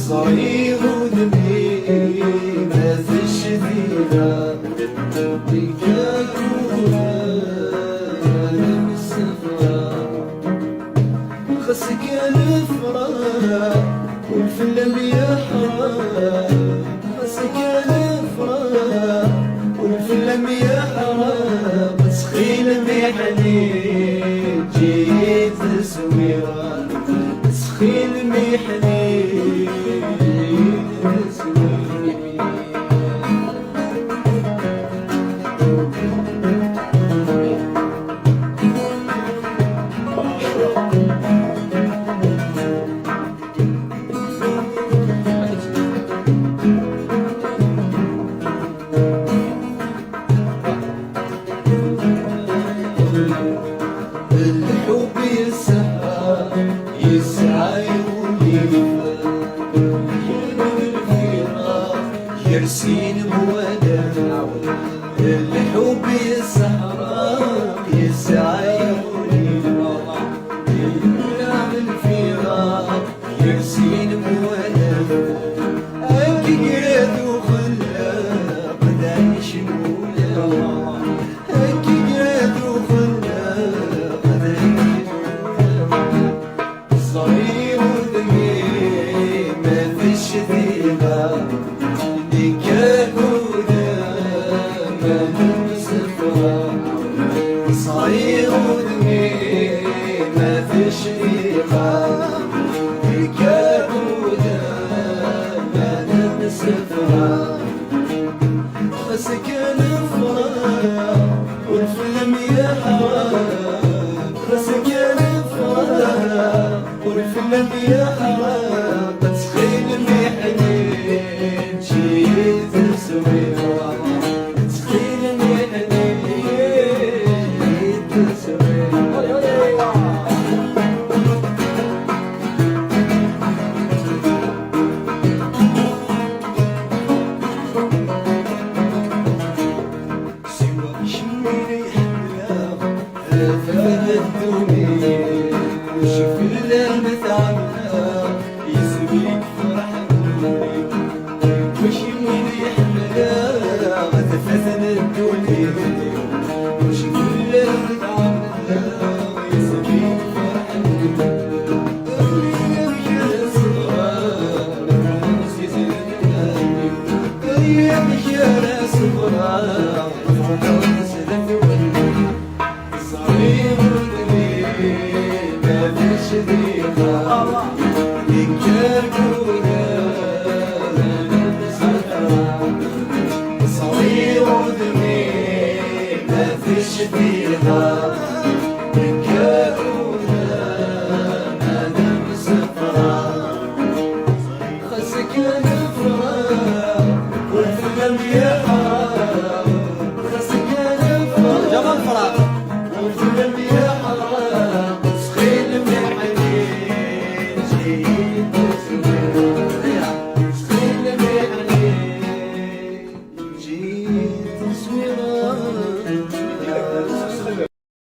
صغير ودمي ما فيش ذيلا بكاكونا المسافرة خسك الفراق والفلم يا حرام خسك الفراق والفلم يا حرام تسخين محنين جيت تسويرة تسخين محنين جيت تسويرة الحب يسعى يسعى يرسين بوداع الحب يسعى يسعى يعمل فراق يرسين بوداع أكيد وخلاق دايش مولا أكيد وخلاق صغير ودمي ما فيش ذيبة ديكاكونا ما نمسفها صغير ودمي ما فيش ذيبة ديكاكونا ما نمسفها مسكن الفراق والفيلم يا حرام مسكن الفراق والفيلم يا حرام تسخين محنين جيت تسويرة تسخين محنين جيت تسويرة فردوني وشوف المتعبنا يسويك فرحتوني وش من يحملها غتفزن الدنيا وشوف المتعبنا يسويك فرحتوني يا صغار يا صغار صغير ودمي ما فيش ذيقة ديكاكونا صغير ودمي ما فيش ذيقة ديكاكونا ما نمسفها خسك الفراق والفلم يا